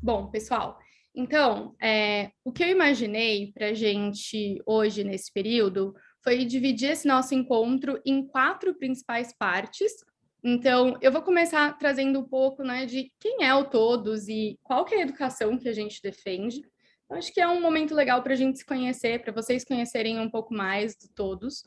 Bom, pessoal, então, o que eu imaginei para a gente hoje, nesse período, foi dividir esse nosso encontro em 4 principais partes. Então, eu vou começar trazendo um pouco, né, de quem é o Todos e qual que é a educação que a gente defende. Eu acho que é um momento legal para a gente se conhecer, para vocês conhecerem um pouco mais de Todos.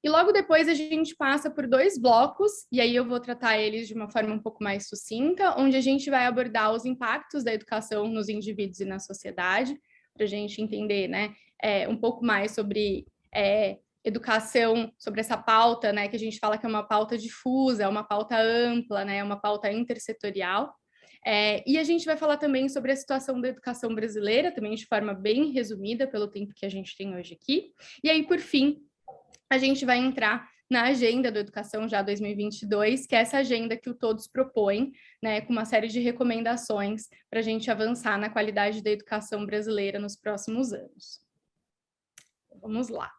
E logo depois a gente passa por 2 blocos, e aí eu vou tratar eles de uma forma um pouco mais sucinta, onde a gente vai abordar os impactos da educação nos indivíduos e na sociedade, para a gente entender, né, um pouco mais sobre educação, sobre essa pauta, né, que a gente fala que é uma pauta difusa, é uma pauta ampla, né, é uma pauta intersetorial. E a gente vai falar também sobre a situação da educação brasileira, também de forma bem resumida, pelo tempo que a gente tem hoje aqui. E aí, por fim, a gente vai entrar na agenda do Educação já 2022, que é essa agenda que o Todos propõe, né, com uma série de recomendações para a gente avançar na qualidade da educação brasileira nos próximos anos. Vamos lá.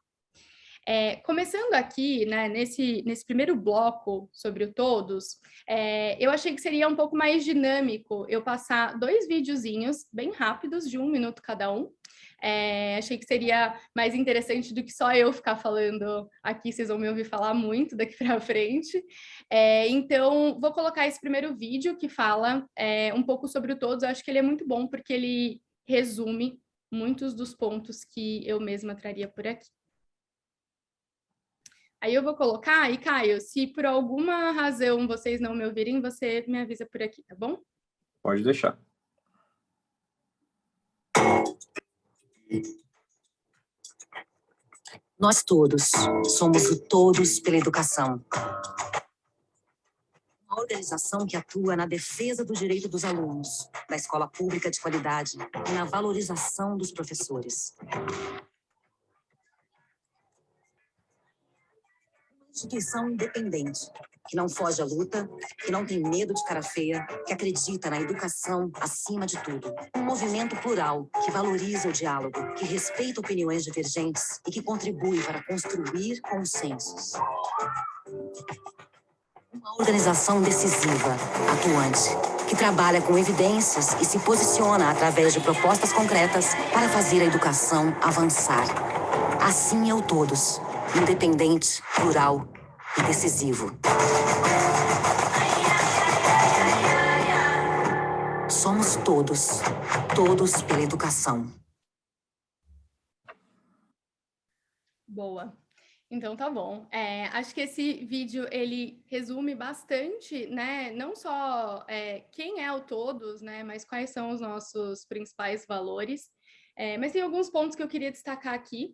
Começando aqui, né, nesse primeiro bloco sobre o Todos, eu achei que seria um pouco mais dinâmico eu passar 2 videozinhos bem rápidos, de 1 minuto cada um. Achei que seria mais interessante do que só eu ficar falando aqui, vocês vão me ouvir falar muito daqui para frente. Então, vou colocar esse primeiro vídeo que fala um pouco sobre o Todos. Eu acho que ele é muito bom porque ele resume muitos dos pontos que eu mesma traria por aqui. Aí eu vou colocar, e Caio, se por alguma razão vocês não me ouvirem, você me avisa por aqui, tá bom? Pode deixar. Nós todos somos o Todos pela Educação. Uma organização que atua na defesa do direito dos alunos, da escola pública de qualidade e na valorização dos professores. Uma instituição independente, que não foge à luta, que não tem medo de cara feia, que acredita na educação acima de tudo. Um movimento plural, que valoriza o diálogo, que respeita opiniões divergentes e que contribui para construir consensos. Uma organização decisiva, atuante, que trabalha com evidências e se posiciona através de propostas concretas para fazer a educação avançar. Assim é o Todos, independente, plural e decisivo. Somos todos, todos pela educação. Boa. Então tá bom. Acho que esse vídeo ele resume bastante, né? Não só quem é o Todos, né? Mas quais são os nossos principais valores. Mas tem alguns pontos que eu queria destacar aqui.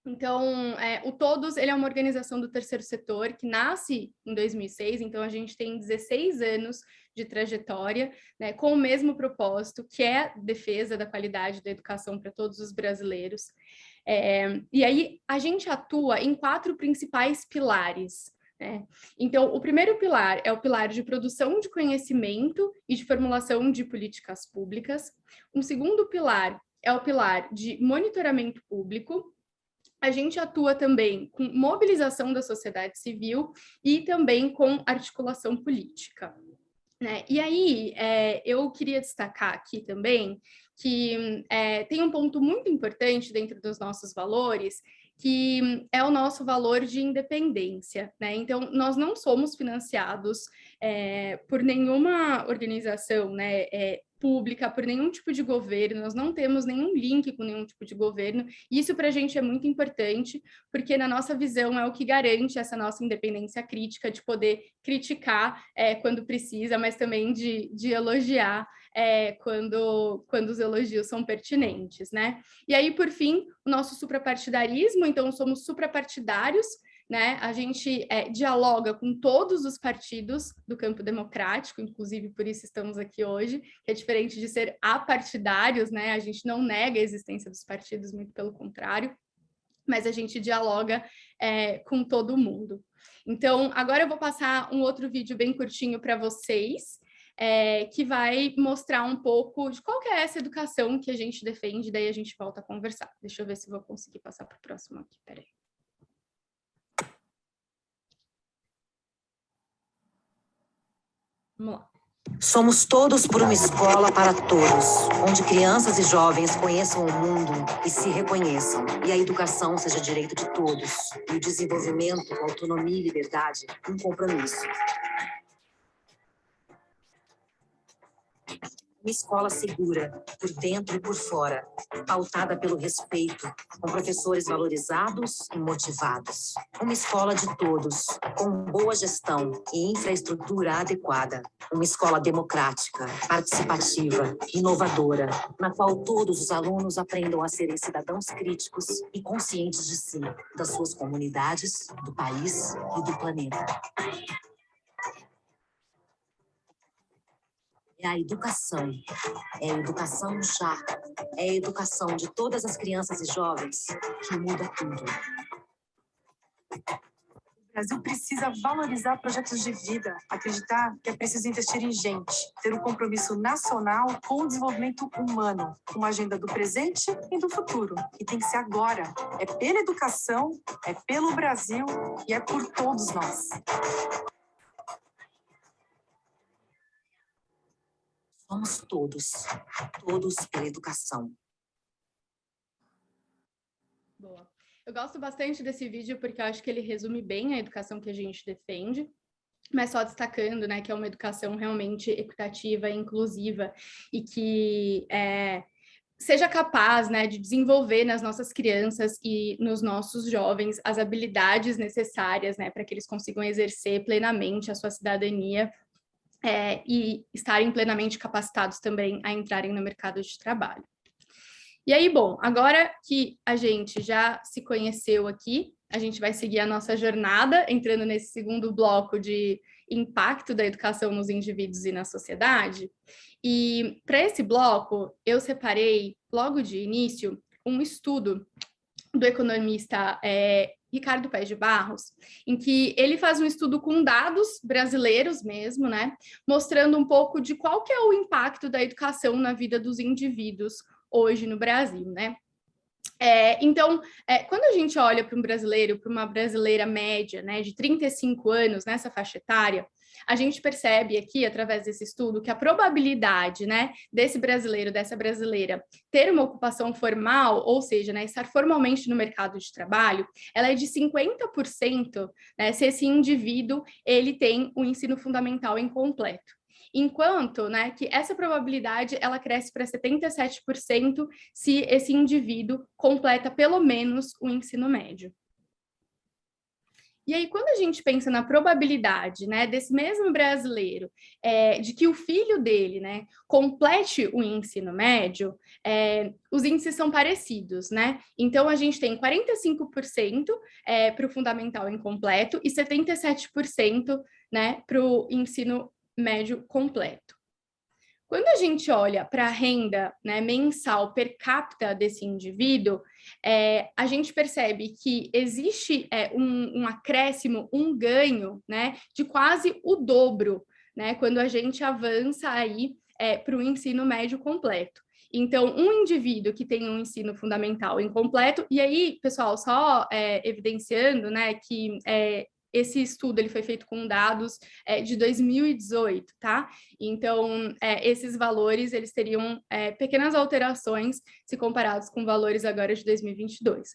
Então, o Todos, ele é uma organização do terceiro setor que nasce em 2006, então a gente tem 16 anos de trajetória, né, com o mesmo propósito, que é a defesa da qualidade da educação para todos os brasileiros. E aí, a gente atua em 4 principais pilares, né? Então, o primeiro pilar é o pilar de produção de conhecimento e de formulação de políticas públicas. Um segundo pilar é o pilar de monitoramento público. A gente atua também com mobilização da sociedade civil e também com articulação política, né? E aí, eu queria destacar aqui também que tem um ponto muito importante dentro dos nossos valores, que é o nosso valor de independência, né? Então, nós não somos financiados por nenhuma organização, né, pública, por nenhum tipo de governo, nós não temos nenhum link com nenhum tipo de governo, e isso para a gente é muito importante, porque na nossa visão é o que garante essa nossa independência crítica, de poder criticar quando precisa, mas também de elogiar quando os elogios são pertinentes, né? E aí, por fim, o nosso suprapartidarismo, então somos suprapartidários, né? A gente dialoga com todos os partidos do campo democrático, inclusive por isso estamos aqui hoje, que é diferente de ser apartidários, né? A gente não nega a existência dos partidos, muito pelo contrário, mas a gente dialoga com todo mundo. Então, agora eu vou passar um outro vídeo bem curtinho para vocês, que vai mostrar um pouco de qual que é essa educação que a gente defende, daí a gente volta a conversar. Deixa eu ver se vou conseguir passar para o próximo aqui, peraí. Vamos lá. Somos todos por uma escola para todos, onde crianças e jovens conheçam o mundo e se reconheçam, e a educação seja direito de todos, e o desenvolvimento com autonomia e liberdade um compromisso. Uma escola segura, por dentro e por fora, pautada pelo respeito, com professores valorizados e motivados. Uma escola de todos, com boa gestão e infraestrutura adequada. Uma escola democrática, participativa, inovadora, na qual todos os alunos aprendam a serem cidadãos críticos e conscientes de si, das suas comunidades, do país e do planeta. É a educação já, é a educação de todas as crianças e jovens que muda tudo. O Brasil precisa valorizar projetos de vida, acreditar que é preciso investir em gente, ter um compromisso nacional com o desenvolvimento humano, uma agenda do presente e do futuro. E tem que ser agora. É pela educação, é pelo Brasil e é por todos nós. Somos todos pela educação. Boa. Eu gosto bastante desse vídeo porque eu acho que ele resume bem a educação que a gente defende, mas só destacando, né, que é uma educação realmente equitativa e inclusiva e que seja capaz, né, de desenvolver nas nossas crianças e nos nossos jovens as habilidades necessárias, né, para que eles consigam exercer plenamente a sua cidadania e estarem plenamente capacitados também a entrarem no mercado de trabalho. E aí, bom, agora que a gente já se conheceu aqui, a gente vai seguir a nossa jornada, entrando nesse segundo bloco de impacto da educação nos indivíduos e na sociedade. E para esse bloco, eu separei, logo de início, um estudo do economista Ricardo Paes de Barros, em que ele faz um estudo com dados brasileiros mesmo, né, mostrando um pouco de qual que é o impacto da educação na vida dos indivíduos hoje no Brasil, né. Então, quando a gente olha para um brasileiro, para uma brasileira média, né, de 35 anos, nessa faixa etária, a gente percebe aqui, através desse estudo, que a probabilidade, né, desse brasileiro, dessa brasileira, ter uma ocupação formal, ou seja, né, estar formalmente no mercado de trabalho, ela é de 50%, né, se esse indivíduo ele tem o ensino fundamental incompleto. Enquanto, né, que essa probabilidade ela cresce para 77% se esse indivíduo completa pelo menos o ensino médio. E aí, quando a gente pensa na probabilidade, né, desse mesmo brasileiro, de que o filho dele, né, complete o ensino médio, os índices são parecidos, né? Então, a gente tem 45% para o fundamental incompleto e 77%, né, para o ensino médio completo. Quando a gente olha para a renda, né, mensal per capita desse indivíduo, a gente percebe que existe um acréscimo, um ganho, né, de quase o dobro, né, quando a gente avança aí para o ensino médio completo. Então, um indivíduo que tem um ensino fundamental incompleto, e aí, pessoal, só evidenciando, né, que esse estudo ele foi feito com dados de 2018, tá? Então, esses valores, eles teriam pequenas alterações se comparados com valores agora de 2022.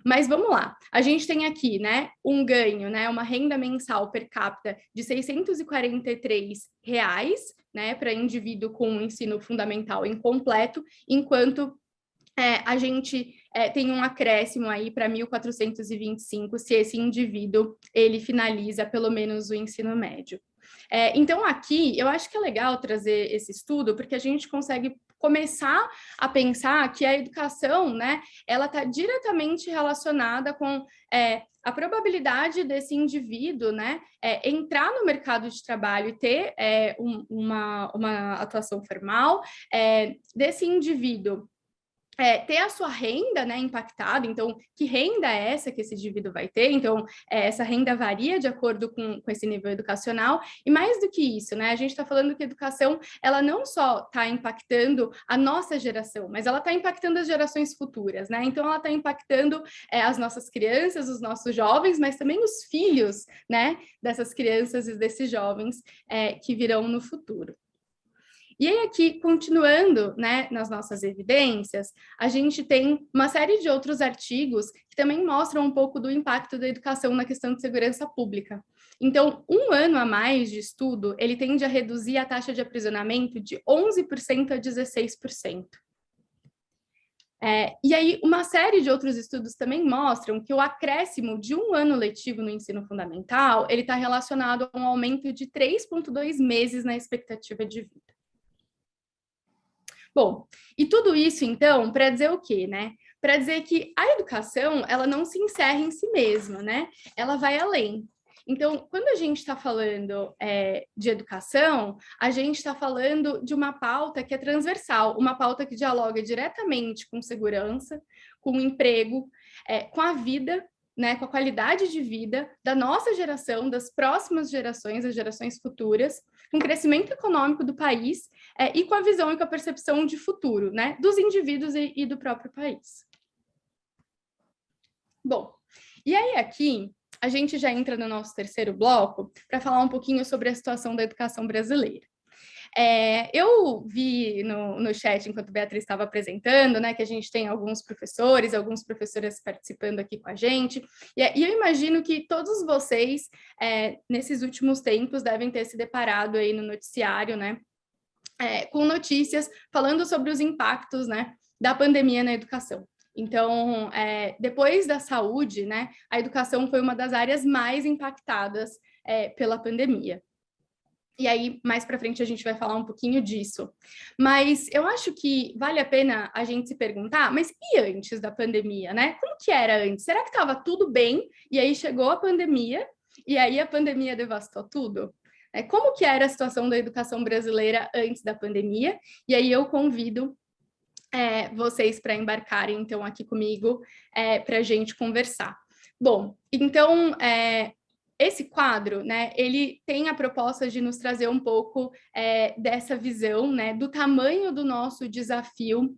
Mas vamos lá, a gente tem aqui, né, um ganho, né, uma renda mensal per capita de R$ 643, né, para indivíduo com ensino fundamental incompleto, enquanto a gente tem um acréscimo aí para 1.425 se esse indivíduo ele finaliza pelo menos o ensino médio. Então, aqui, eu acho que é legal trazer esse estudo, porque a gente consegue começar a pensar que a educação, né, ela está diretamente relacionada com a probabilidade desse indivíduo, né, entrar no mercado de trabalho e ter uma atuação formal, desse indivíduo ter a sua renda, né, impactada. Então, que renda é essa que esse indivíduo vai ter? Então, essa renda varia de acordo com esse nível educacional, e mais do que isso, né, a gente está falando que a educação, ela não só está impactando a nossa geração, mas ela está impactando as gerações futuras, né, então ela está impactando as nossas crianças, os nossos jovens, mas também os filhos, né, dessas crianças e desses jovens que virão no futuro. E aí aqui, continuando, né, nas nossas evidências, a gente tem uma série de outros artigos que também mostram um pouco do impacto da educação na questão de segurança pública. Então, um ano a mais de estudo, ele tende a reduzir a taxa de aprisionamento de 11% a 16%. E aí, uma série de outros estudos também mostram que o acréscimo de um ano letivo no ensino fundamental, ele está relacionado a um aumento de 3,2 meses na expectativa de vida. Bom, e tudo isso, então, para dizer o quê, né? Para dizer que a educação, ela não se encerra em si mesma, né? Ela vai além. Então, quando a gente está falando de educação, a gente está falando de uma pauta que é transversal, uma pauta que dialoga diretamente com segurança, com emprego, com a vida, né, com a qualidade de vida da nossa geração, das próximas gerações, as gerações futuras, com o crescimento econômico do país e com a visão e com a percepção de futuro, né, dos indivíduos e do próprio país. Bom, e aí aqui a gente já entra no nosso terceiro bloco para falar um pouquinho sobre a situação da educação brasileira. Eu vi no chat, enquanto a Beatriz estava apresentando, né, que a gente tem alguns professores, algumas professoras participando aqui com a gente, e eu imagino que todos vocês, nesses últimos tempos, devem ter se deparado aí no noticiário, né, com notícias falando sobre os impactos, né, da pandemia na educação. Então, depois da saúde, né, a educação foi uma das áreas mais impactadas pela pandemia. E aí, mais para frente, a gente vai falar um pouquinho disso. Mas eu acho que vale a pena a gente se perguntar, mas e antes da pandemia, né? Como que era antes? Será que estava tudo bem? E aí chegou a pandemia, e aí a pandemia devastou tudo? Como que era a situação da educação brasileira antes da pandemia? E aí eu convido vocês para embarcarem, então, aqui comigo, para a gente conversar. Bom, então, esse quadro, né, ele tem a proposta de nos trazer um pouco dessa visão, né, do tamanho do nosso desafio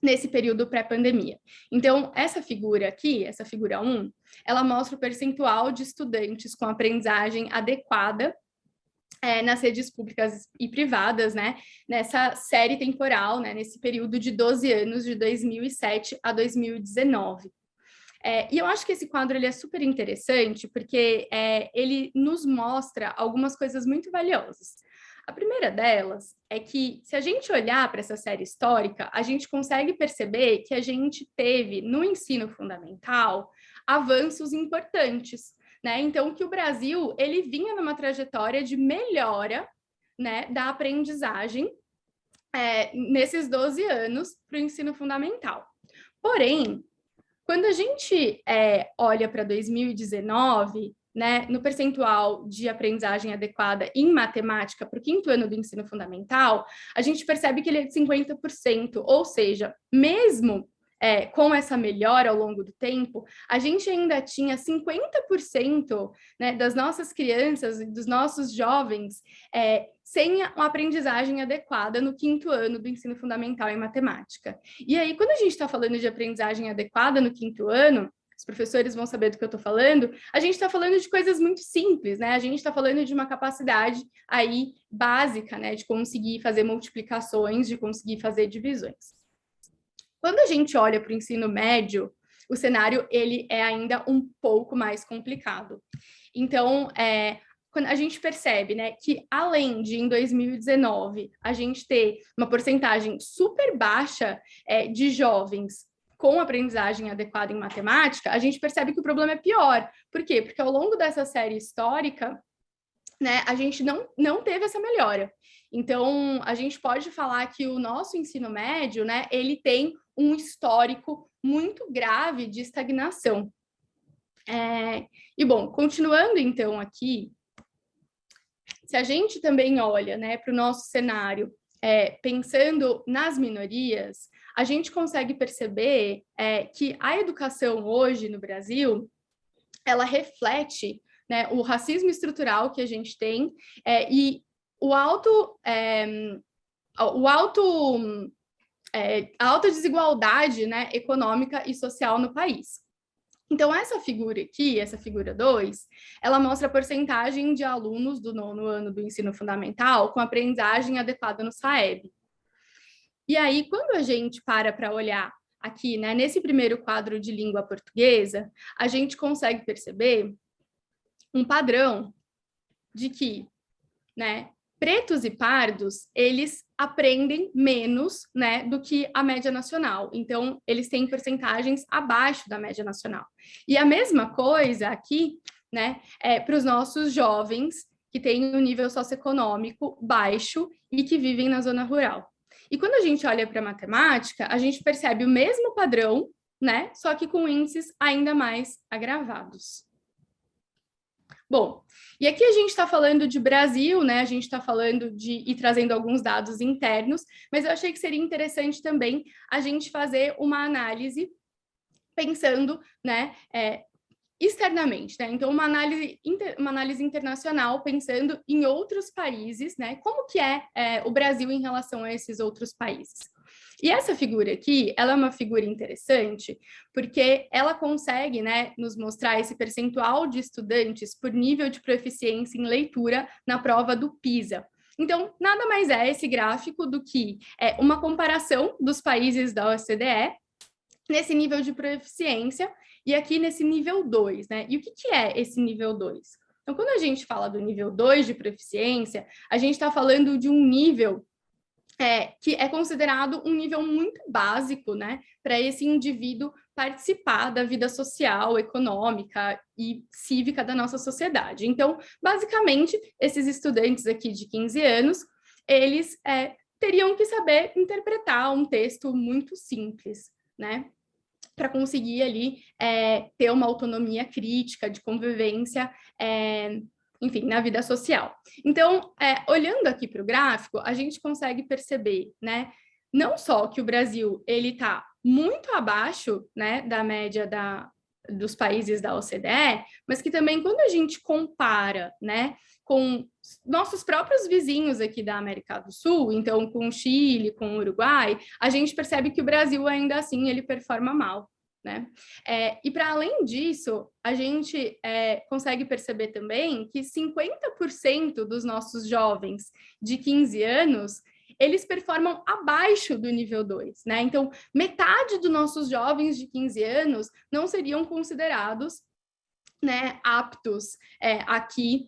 nesse período pré-pandemia. Então, essa figura aqui, essa figura 1, ela mostra o percentual de estudantes com aprendizagem adequada nas redes públicas e privadas, né, nessa série temporal, né, nesse período de 12 anos, de 2007 a 2019. E eu acho que esse quadro ele é super interessante, porque ele nos mostra algumas coisas muito valiosas. A primeira delas é que, se a gente olhar para essa série histórica, a gente consegue perceber que a gente teve, no ensino fundamental, avanços importantes, né? Então, que o Brasil ele vinha numa trajetória de melhora, né, da aprendizagem nesses 12 anos para o ensino fundamental. Porém, quando a gente olha para 2019, né, no percentual de aprendizagem adequada em matemática para o 5º ano do ensino fundamental, a gente percebe que ele é de 50%, ou seja, mesmo com essa melhora ao longo do tempo, a gente ainda tinha 50%, né, das nossas crianças e dos nossos jovens sem uma aprendizagem adequada no 5º ano do ensino fundamental em matemática. E aí, quando a gente está falando de aprendizagem adequada no 5º ano, os professores vão saber do que eu estou falando, a gente está falando de coisas muito simples, né? A gente está falando de uma capacidade aí básica, né, de conseguir fazer multiplicações, de conseguir fazer divisões. Quando a gente olha para o ensino médio, o cenário ele é ainda um pouco mais complicado. Então, quando a gente percebe, né, que além de em 2019 a gente ter uma porcentagem super baixa de jovens com aprendizagem adequada em matemática, a gente percebe que o problema é pior. Por quê? Porque ao longo dessa série histórica, né, a gente não teve essa melhora. Então, a gente pode falar que o nosso ensino médio, né, ele tem um histórico muito grave de estagnação. E, bom, continuando, então, aqui, se a gente também olha, né, para o nosso cenário, pensando nas minorias, a gente consegue perceber que a educação hoje no Brasil, ela reflete, né, o racismo estrutural que a gente tem e a alta desigualdade, né, econômica e social no país. Então, essa figura aqui, essa figura 2, ela mostra a porcentagem de alunos do 9º ano do ensino fundamental com aprendizagem adequada no SAEB. E aí, quando a gente para olhar aqui, né, nesse primeiro quadro de língua portuguesa, a gente consegue perceber um padrão de que, né, pretos e pardos, eles aprendem menos, né, do que a média nacional. Então, eles têm porcentagens abaixo da média nacional. E a mesma coisa aqui, né, para os nossos jovens que têm um nível socioeconômico baixo e que vivem na zona rural. E quando a gente olha para a matemática, a gente percebe o mesmo padrão, né, só que com índices ainda mais agravados. Bom, e aqui a gente está falando de Brasil, né? A gente está falando e trazendo alguns dados internos, mas eu achei que seria interessante também a gente fazer uma análise pensando, né, externamente, né? Então, uma análise internacional pensando em outros países, né? Como que é o Brasil em relação a esses outros países. E essa figura aqui, ela é uma figura interessante, porque ela consegue, né, nos mostrar esse percentual de estudantes por nível de proficiência em leitura na prova do PISA. Então, nada mais é esse gráfico do que uma comparação dos países da OCDE nesse nível de proficiência e aqui nesse nível 2, né? E o que é esse nível 2? Então, quando a gente fala do nível 2 de proficiência, a gente está falando de um nível que é considerado um nível muito básico, né, para esse indivíduo participar da vida social, econômica e cívica da nossa sociedade. Então, basicamente, esses estudantes aqui de 15 anos, eles teriam que saber interpretar um texto muito simples, né, para conseguir ali ter uma autonomia crítica de convivência, enfim, na vida social. Então, olhando aqui para o gráfico, a gente consegue perceber, né, não só que o Brasil ele está muito abaixo, né, da média dos países da OCDE, mas que também quando a gente compara, né, com nossos próprios vizinhos aqui da América do Sul, então com o Chile, com o Uruguai, a gente percebe que o Brasil ainda assim ele performa mal, né? E para além disso, a gente consegue perceber também que 50% dos nossos jovens de 15 anos, eles performam abaixo do nível 2, né? Então, metade dos nossos jovens de 15 anos não seriam considerados, né, aptos aqui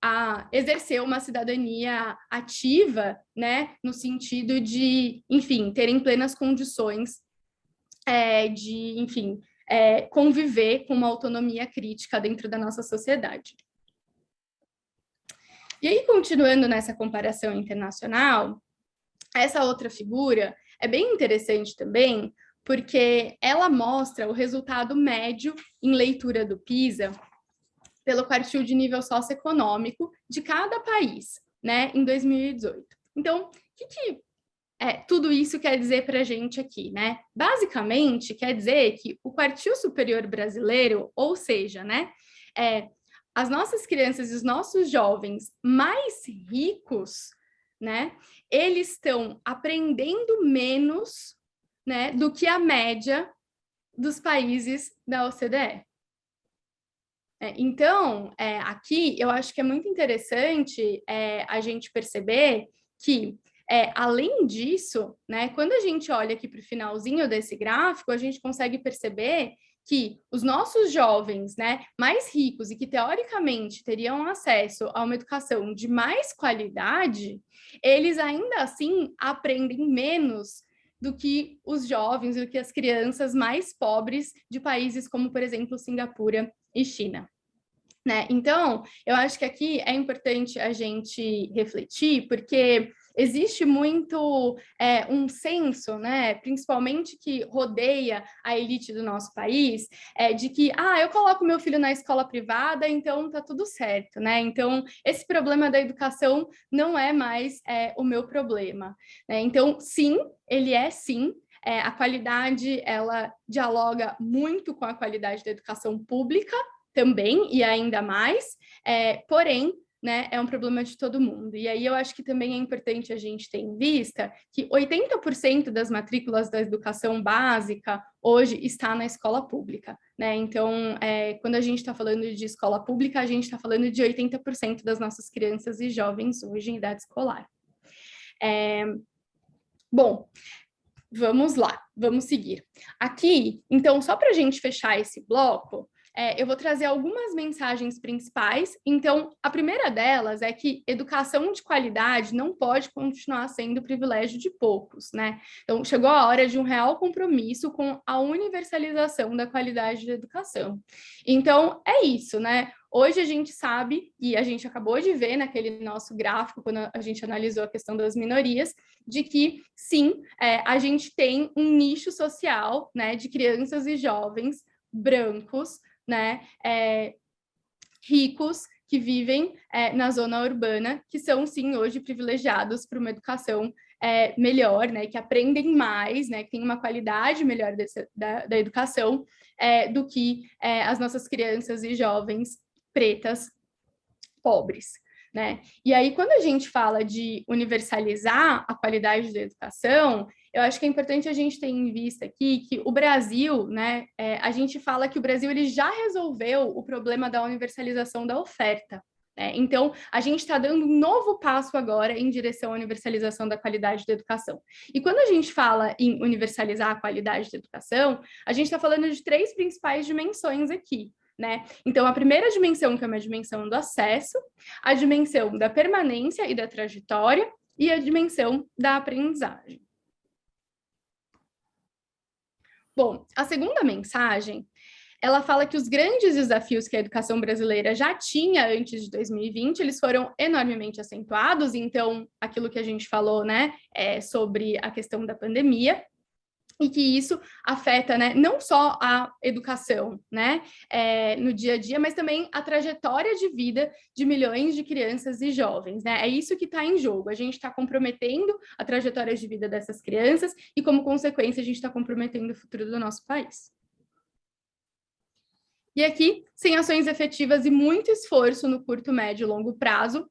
a exercer uma cidadania ativa, né, no sentido de, enfim, terem plenas condições de, enfim, conviver com uma autonomia crítica dentro da nossa sociedade. E aí, continuando nessa comparação internacional, essa outra figura é bem interessante também, porque ela mostra o resultado médio em leitura do PISA pelo quartil de nível socioeconômico de cada país, né, em 2018. Então, o que tudo isso quer dizer para a gente aqui, né? Basicamente, quer dizer que o quartil superior brasileiro, ou seja, né, as nossas crianças e os nossos jovens mais ricos, né, eles estão aprendendo menos, né, do que a média dos países da OCDE. Então, aqui eu acho que é muito interessante a gente perceber que, além disso, né, quando a gente olha aqui para o finalzinho desse gráfico, a gente consegue perceber que os nossos jovens, né, mais ricos e que teoricamente teriam acesso a uma educação de mais qualidade, eles ainda assim aprendem menos do que os jovens, do que as crianças mais pobres de países como, por exemplo, Singapura e China. Né? Então, eu acho que aqui é importante a gente refletir, porque existe muito um senso, né, principalmente que rodeia a elite do nosso país, de que, eu coloco meu filho na escola privada, então tá tudo certo, né? Então, esse problema da educação não é mais o meu problema, né? Então, sim, ele é sim. A qualidade, ela dialoga muito com a qualidade da educação pública, também, e ainda mais, porém, né, é um problema de todo mundo. E aí eu acho que também é importante a gente ter em vista que 80% das matrículas da educação básica hoje está na escola pública, né? Então, quando a gente está falando de escola pública, a gente está falando de 80% das nossas crianças e jovens hoje em idade escolar. Bom, vamos lá, vamos seguir. Aqui, então, só para a gente fechar esse bloco, eu vou trazer algumas mensagens principais. Então, a primeira delas é que educação de qualidade não pode continuar sendo privilégio de poucos, né? Então, chegou a hora de um real compromisso com a universalização da qualidade da educação. Então, é isso, né? Hoje a gente sabe, e a gente acabou de ver naquele nosso gráfico, quando a gente analisou a questão das minorias, de que, sim, a gente tem um nicho social, né, de crianças e jovens brancos, né, ricos, que vivem na zona urbana, que são, sim, hoje privilegiados por uma educação melhor, né, que aprendem mais, né, que tem uma qualidade melhor da educação do que as nossas crianças e jovens pretas pobres, né? E aí, quando a gente fala de universalizar a qualidade da educação, eu acho que é importante a gente ter em vista aqui que o Brasil, né, a gente fala que o Brasil ele já resolveu o problema da universalização da oferta, né? Então, a gente está dando um novo passo agora em direção à universalização da qualidade da educação. E quando a gente fala em universalizar a qualidade da educação, a gente está falando de 3 principais dimensões aqui, né? Então, a primeira dimensão, que é uma dimensão do acesso, a dimensão da permanência e da trajetória, e a dimensão da aprendizagem. Bom, a segunda mensagem, ela fala que os grandes desafios que a educação brasileira já tinha antes de 2020, eles foram enormemente acentuados, então, aquilo que a gente falou, né, sobre a questão da pandemia, e que isso afeta, né, não só a educação, né, no dia a dia, mas também a trajetória de vida de milhões de crianças e jovens, né? É isso que está em jogo. A gente está comprometendo a trajetória de vida dessas crianças e, como consequência, a gente está comprometendo o futuro do nosso país. E aqui, sem ações efetivas e muito esforço no curto, médio e longo prazo,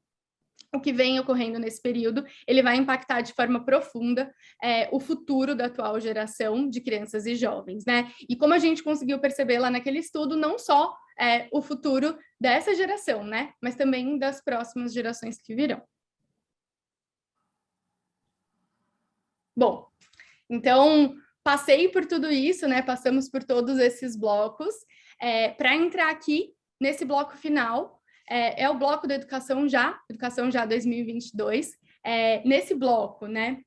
o que vem ocorrendo nesse período, ele vai impactar de forma profunda o futuro da atual geração de crianças e jovens, né? E como a gente conseguiu perceber lá naquele estudo, não só o futuro dessa geração, né? Mas também das próximas gerações que virão. Bom, então, passei por tudo isso, né? Passamos por todos esses blocos. Para entrar aqui nesse bloco final, é o bloco da Educação Já 2022. Nesse bloco, né,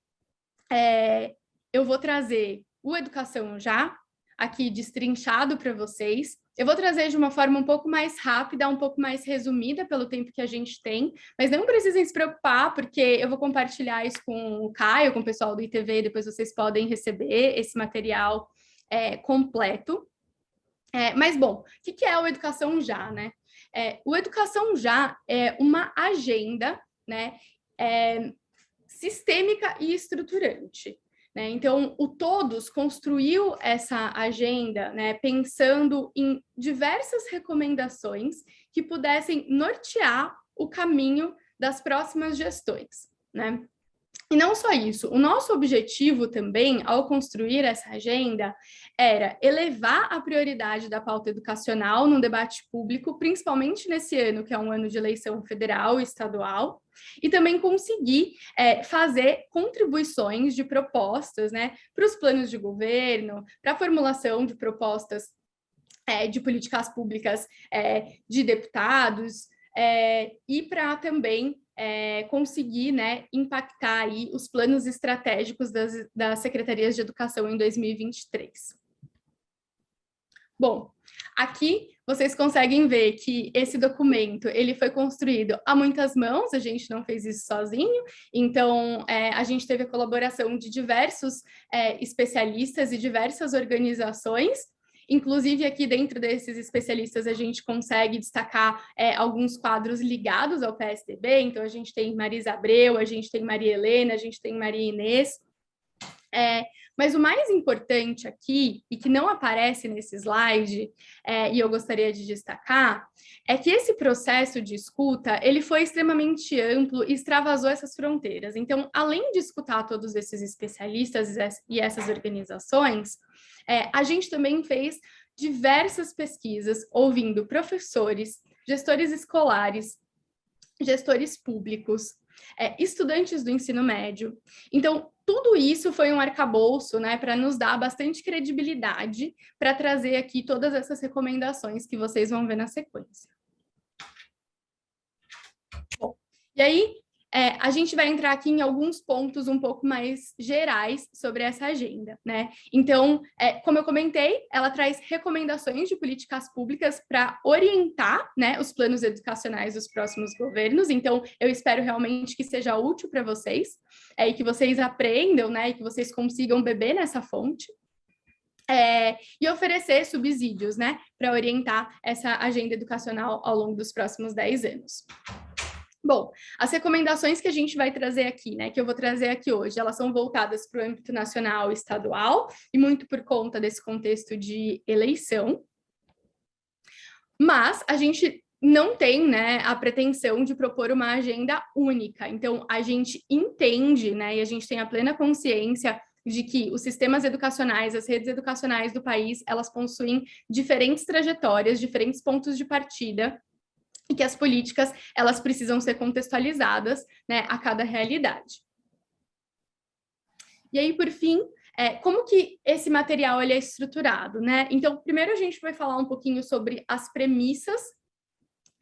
eu vou trazer o Educação Já, aqui destrinchado para vocês. Eu vou trazer de uma forma um pouco mais rápida, um pouco mais resumida pelo tempo que a gente tem, mas não precisem se preocupar, porque eu vou compartilhar isso com o Caio, com o pessoal do ITV, depois vocês podem receber esse material completo. Mas, bom, o que é o Educação Já, né? O Educação Já é uma agenda, né, sistêmica e estruturante, né? Então, o Todos construiu essa agenda, né, pensando em diversas recomendações que pudessem nortear o caminho das próximas gestões, né? E não só isso, o nosso objetivo também, ao construir essa agenda, era elevar a prioridade da pauta educacional no debate público, principalmente nesse ano, que é um ano de eleição federal e estadual, e também conseguir fazer contribuições de propostas, né, para os planos de governo, para a formulação de propostas de políticas públicas de deputados, e para também conseguir, né, impactar aí os planos estratégicos das secretarias de educação em 2023. Bom, aqui vocês conseguem ver que esse documento ele foi construído a muitas mãos, a gente não fez isso sozinho, então a gente teve a colaboração de diversos especialistas e diversas organizações. Inclusive, aqui dentro desses especialistas, a gente consegue destacar alguns quadros ligados ao PSDB. Então, a gente tem Marisa Abreu, a gente tem Maria Helena, a gente tem Maria Inês. Mas o mais importante aqui, e que não aparece nesse slide, e eu gostaria de destacar, é que esse processo de escuta, ele foi extremamente amplo e extravasou essas fronteiras. Então, além de escutar todos esses especialistas e essas organizações, a gente também fez diversas pesquisas, ouvindo professores, gestores escolares, gestores públicos, estudantes do ensino médio. Então, tudo isso foi um arcabouço, né, para nos dar bastante credibilidade para trazer aqui todas essas recomendações que vocês vão ver na sequência. Bom, e aí, a gente vai entrar aqui em alguns pontos um pouco mais gerais sobre essa agenda, né? Então, como eu comentei, ela traz recomendações de políticas públicas para orientar, né, os planos educacionais dos próximos governos. Então, eu espero realmente que seja útil para vocês, e que vocês aprendam, né, e que vocês consigam beber nessa fonte. E oferecer subsídios, né, para orientar essa agenda educacional ao longo dos próximos 10 anos. Bom, as recomendações que a gente vai trazer aqui, né, que eu vou trazer aqui hoje, elas são voltadas para o âmbito nacional e estadual, e muito por conta desse contexto de eleição. Mas a gente não tem, né, a pretensão de propor uma agenda única. Então, a gente entende, né, e a gente tem a plena consciência de que os sistemas educacionais, as redes educacionais do país, elas possuem diferentes trajetórias, diferentes pontos de partida, e que as políticas, elas precisam ser contextualizadas, né, a cada realidade. E aí, por fim, como que esse material ele é estruturado, né? Então, primeiro a gente vai falar um pouquinho sobre as premissas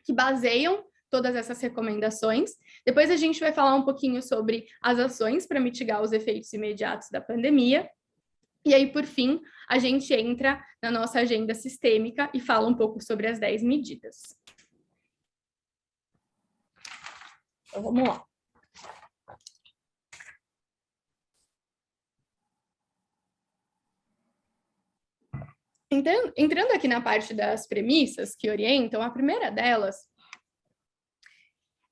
que baseiam todas essas recomendações. Depois a gente vai falar um pouquinho sobre as ações para mitigar os efeitos imediatos da pandemia. E aí, por fim, a gente entra na nossa agenda sistêmica e fala um pouco sobre as 10 medidas. Então, vamos lá. Então, entrando aqui na parte das premissas que orientam, a primeira delas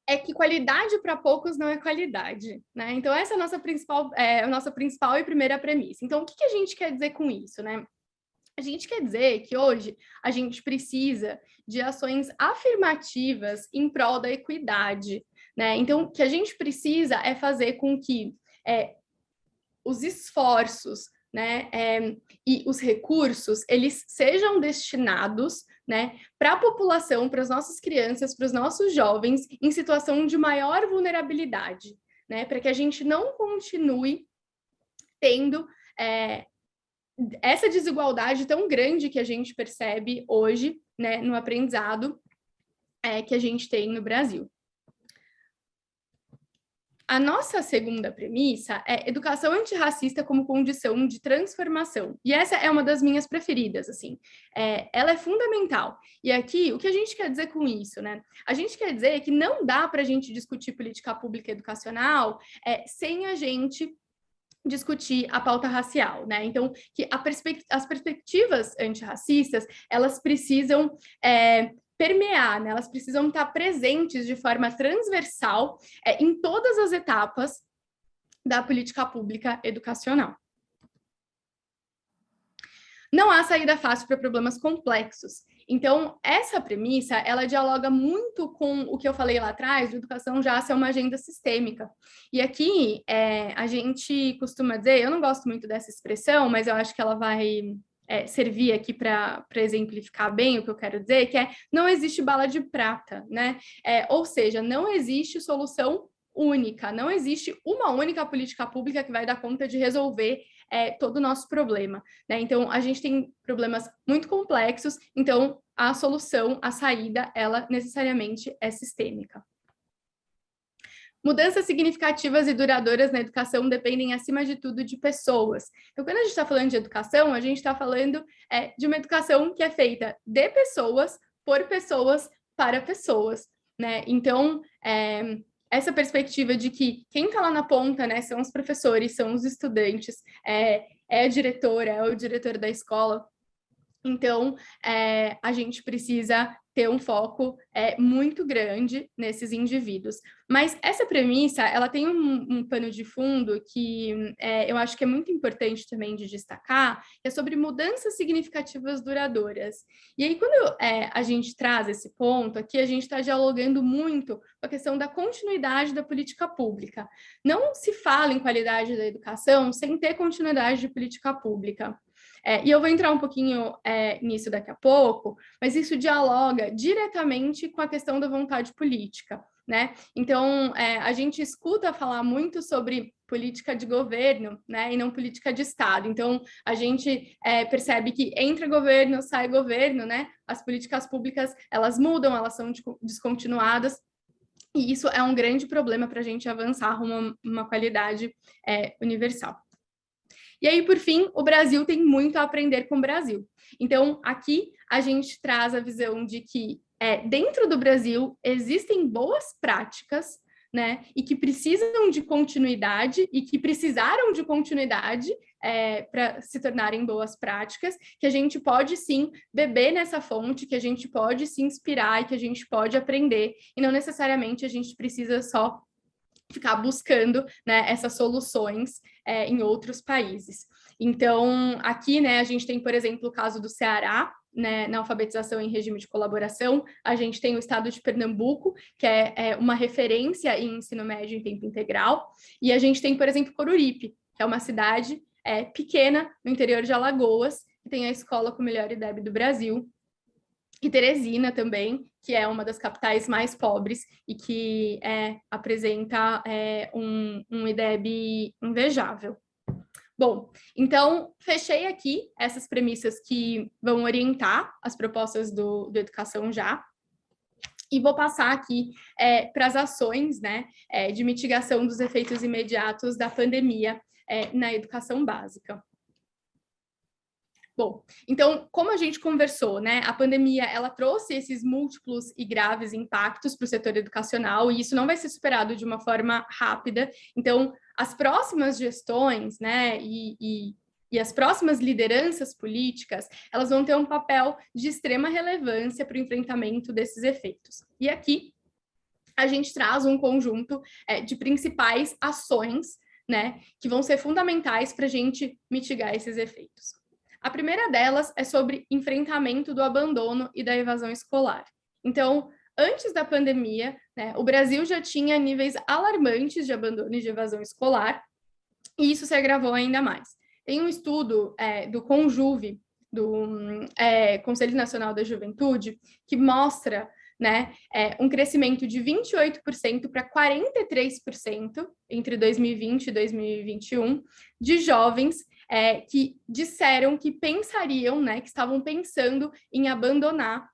é que qualidade para poucos não é qualidade, né? Então, essa é a nossa principal e primeira premissa. Então, o que a gente quer dizer com isso, né? A gente quer dizer que hoje a gente precisa de ações afirmativas em prol da equidade, né? Então, o que a gente precisa é fazer com que os esforços, né, e os recursos, eles sejam destinados, né, para a população, para as nossas crianças, para os nossos jovens em situação de maior vulnerabilidade, né, para que a gente não continue tendo essa desigualdade tão grande que a gente percebe hoje, né, no aprendizado que a gente tem no Brasil. A nossa segunda premissa é educação antirracista como condição de transformação. E essa é uma das minhas preferidas, assim. Ela é fundamental. E aqui, o que a gente quer dizer com isso, né? A gente quer dizer que não dá para a gente discutir política pública educacional sem a gente discutir a pauta racial, né? Então, que as perspectivas antirracistas, elas precisam permear, né? Elas precisam estar presentes de forma transversal em todas as etapas da política pública educacional. Não há saída fácil para problemas complexos. Então, essa premissa, ela dialoga muito com o que eu falei lá atrás, de educação já ser uma agenda sistêmica. E aqui, a gente costuma dizer, eu não gosto muito dessa expressão, mas eu acho que ela vai servir aqui para exemplificar bem o que eu quero dizer, que não existe bala de prata, né? Ou seja, não existe solução única, não existe uma única política pública que vai dar conta de resolver todo o nosso problema, né? Então, a gente tem problemas muito complexos, então a solução, a saída, ela necessariamente é sistêmica. Mudanças significativas e duradouras na educação dependem, acima de tudo, de pessoas. Então, quando a gente está falando de educação, a gente está falando de uma educação que é feita de pessoas, por pessoas, para pessoas, né? Então, essa perspectiva de que quem está lá na ponta, né, são os professores, são os estudantes, é a diretora, é o diretor da escola, Então, a gente precisa ter um foco muito grande nesses indivíduos. Mas essa premissa, ela tem um pano de fundo que eu acho que é muito importante também de destacar, que é sobre mudanças significativas duradouras. E aí, quando a gente traz esse ponto, aqui a gente está dialogando muito com a questão da continuidade da política pública. Não se fala em qualidade da educação sem ter continuidade de política pública. E eu vou entrar um pouquinho nisso daqui a pouco, mas isso dialoga diretamente com a questão da vontade política, né? Então, a gente escuta falar muito sobre política de governo, né, e não política de Estado. Então, a gente percebe que entra governo, sai governo, né? As políticas públicas, elas mudam, elas são descontinuadas, e isso é um grande problema para a gente avançar rumo a uma qualidade universal. E aí, por fim, o Brasil tem muito a aprender com o Brasil. Então, aqui a gente traz a visão de que dentro do Brasil existem boas práticas, né, e que precisam de continuidade e que precisaram de continuidade para se tornarem boas práticas, que a gente pode sim beber nessa fonte, que a gente pode se inspirar e que a gente pode aprender, e não necessariamente a gente precisa só ficar buscando, né, essas soluções em outros países. Então, aqui, né, a gente tem, por exemplo, o caso do Ceará, né, na alfabetização em regime de colaboração. A gente tem o estado de Pernambuco, que é uma referência em ensino médio em tempo integral, e a gente tem, por exemplo, Coruripe, que é uma cidade pequena no interior de Alagoas, que tem a escola com o melhor IDEB do Brasil, e Teresina também, que é uma das capitais mais pobres e que apresenta um IDEB invejável. Bom, então, fechei aqui essas premissas que vão orientar as propostas do Educação Já, e vou passar aqui para as ações, né, de mitigação dos efeitos imediatos da pandemia na educação básica. Bom, então, como a gente conversou, né, a pandemia, ela trouxe esses múltiplos e graves impactos para o setor educacional, e isso não vai ser superado de uma forma rápida. Então, as próximas gestões, né, e as próximas lideranças políticas, elas vão ter um papel de extrema relevância para o enfrentamento desses efeitos. E aqui, a gente traz um conjunto de principais ações, né, que vão ser fundamentais para a gente mitigar esses efeitos. A primeira delas é sobre enfrentamento do abandono e da evasão escolar. Então, antes da pandemia, né, o Brasil já tinha níveis alarmantes de abandono e de evasão escolar, e isso se agravou ainda mais. Tem um estudo do CONJUVE, do Conselho Nacional da Juventude, que mostra, né, um crescimento de 28% para 43% entre 2020 e 2021 de jovens que disseram que pensariam, né, que estavam pensando em abandonar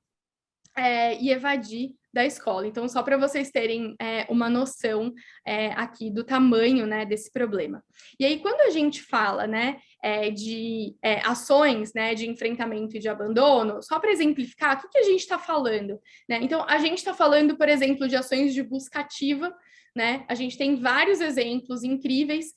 e evadir da escola. Então, só para vocês terem uma noção aqui do tamanho, né, desse problema. E aí, quando a gente fala, né, de ações, né, de enfrentamento e de abandono, só para exemplificar, o que a gente está falando, né? Então, a gente está falando, por exemplo, de ações de busca ativa, né? A gente tem vários exemplos incríveis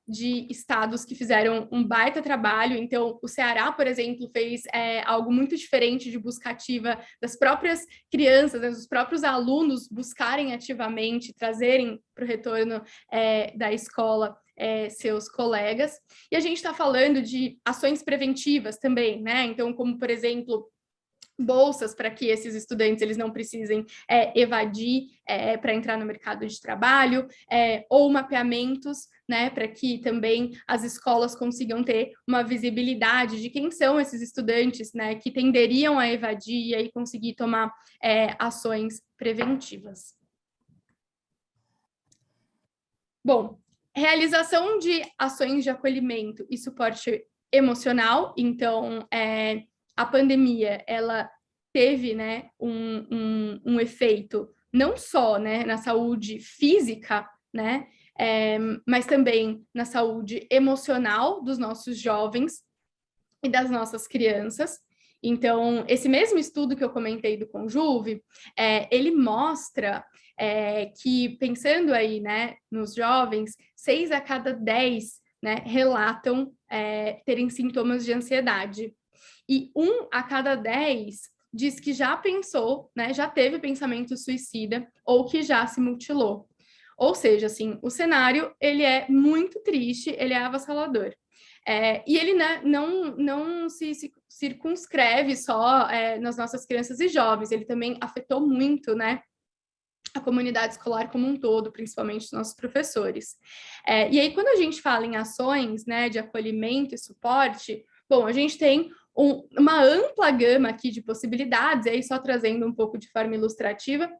de estados que fizeram um baita trabalho. Então, o Ceará, por exemplo, fez algo muito diferente de busca ativa das próprias crianças, né, dos próprios alunos buscarem ativamente, trazerem para o retorno da escola seus colegas. E a gente está falando de ações preventivas também, né? Então, como, por exemplo, bolsas para que esses estudantes eles não precisem evadir para entrar no mercado de trabalho, ou mapeamentos, né, para que também as escolas consigam ter uma visibilidade de quem são esses estudantes, né, que tenderiam a evadir e aí conseguir tomar ações preventivas. Bom, realização de ações de acolhimento e suporte emocional. Então, a pandemia, ela teve, né, um efeito não só, né, na saúde física, né, mas também na saúde emocional dos nossos jovens e das nossas crianças. Então, esse mesmo estudo que eu comentei do CONJUVE, ele mostra que, pensando aí, né, nos jovens, 6 a cada 10, né, relatam terem sintomas de ansiedade. e 1 a cada 10 diz que já pensou, né, já teve pensamento suicida ou que já se mutilou. Ou seja, assim, o cenário, ele é muito triste, ele é avassalador. E ele, né, não se circunscreve só nas nossas crianças e jovens, ele também afetou muito, né, a comunidade escolar como um todo, principalmente os nossos professores. E aí, quando a gente fala em ações, né, de acolhimento e suporte, bom, a gente tem uma ampla gama aqui de possibilidades, aí só trazendo um pouco de forma ilustrativa,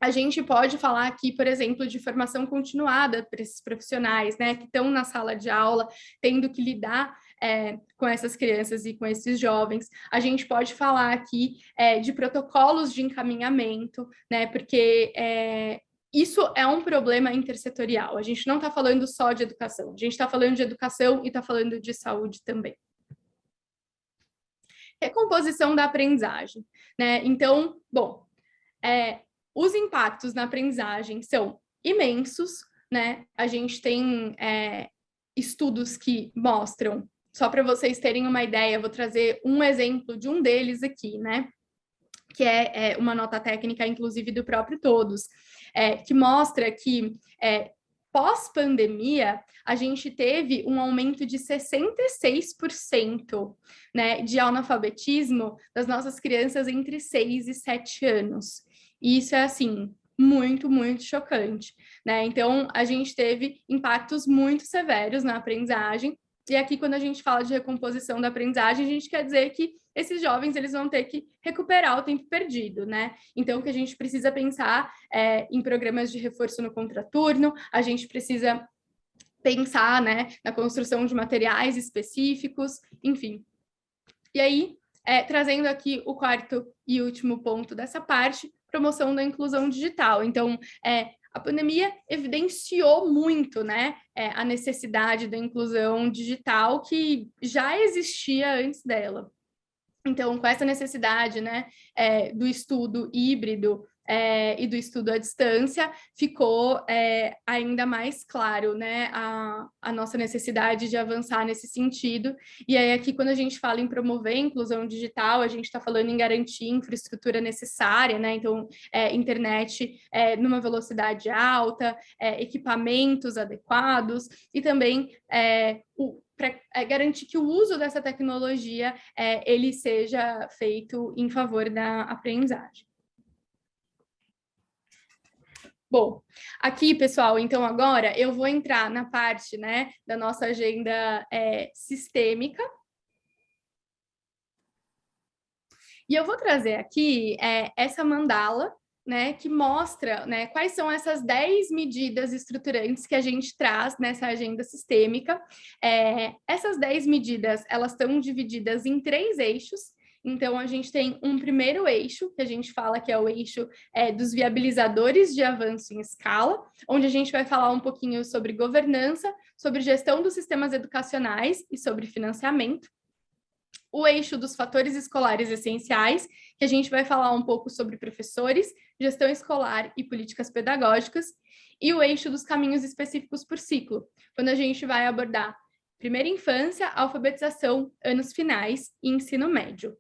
a gente pode falar aqui, por exemplo, de formação continuada para esses profissionais, né, que estão na sala de aula, tendo que lidar com essas crianças e com esses jovens. A gente pode falar aqui de protocolos de encaminhamento, né, porque isso é um problema intersetorial. A gente não está falando só de educação, a gente está falando de educação e está falando de saúde também. Recomposição da aprendizagem, né? Então, bom, os impactos na aprendizagem são imensos, né? A gente tem estudos que mostram, só para vocês terem uma ideia, vou trazer um exemplo de um deles aqui, né? Que é uma nota técnica, inclusive, do próprio Todos, que mostra que pós-pandemia, a gente teve um aumento de 66%, né, de analfabetismo das nossas crianças entre 6 e 7 anos. E isso é, assim, muito, muito chocante, né? Então, a gente teve impactos muito severos na aprendizagem. E aqui, quando a gente fala de recomposição da aprendizagem, a gente quer dizer que esses jovens eles vão ter que recuperar o tempo perdido, né? Então, o que a gente precisa pensar em programas de reforço no contraturno, a gente precisa pensar, né, na construção de materiais específicos, enfim. E aí, trazendo aqui o quarto e último ponto dessa parte, promoção da inclusão digital. Então, a pandemia evidenciou muito, né, a necessidade da inclusão digital que já existia antes dela. Então, com essa necessidade, né, do estudo híbrido e do estudo à distância, ficou ainda mais claro, né, a nossa necessidade de avançar nesse sentido. E aí, aqui, quando a gente fala em promover a inclusão digital, a gente está falando em garantir infraestrutura necessária, né, então, internet numa velocidade alta, equipamentos adequados, e também para garantir que o uso dessa tecnologia ele seja feito em favor da aprendizagem. Bom, aqui, pessoal, então agora eu vou entrar na parte, né, da nossa agenda sistêmica. E eu vou trazer aqui essa mandala, né, que mostra, né, quais são essas 10 medidas estruturantes que a gente traz nessa agenda sistêmica. Essas 10 medidas, elas estão divididas em 3 eixos. Então, a gente tem um primeiro eixo, que a gente fala que é o eixo dos viabilizadores de avanço em escala, onde a gente vai falar um pouquinho sobre governança, sobre gestão dos sistemas educacionais e sobre financiamento. O eixo dos fatores escolares essenciais, que a gente vai falar um pouco sobre professores, gestão escolar e políticas pedagógicas, e o eixo dos caminhos específicos por ciclo, quando a gente vai abordar primeira infância, alfabetização, anos finais e ensino médio.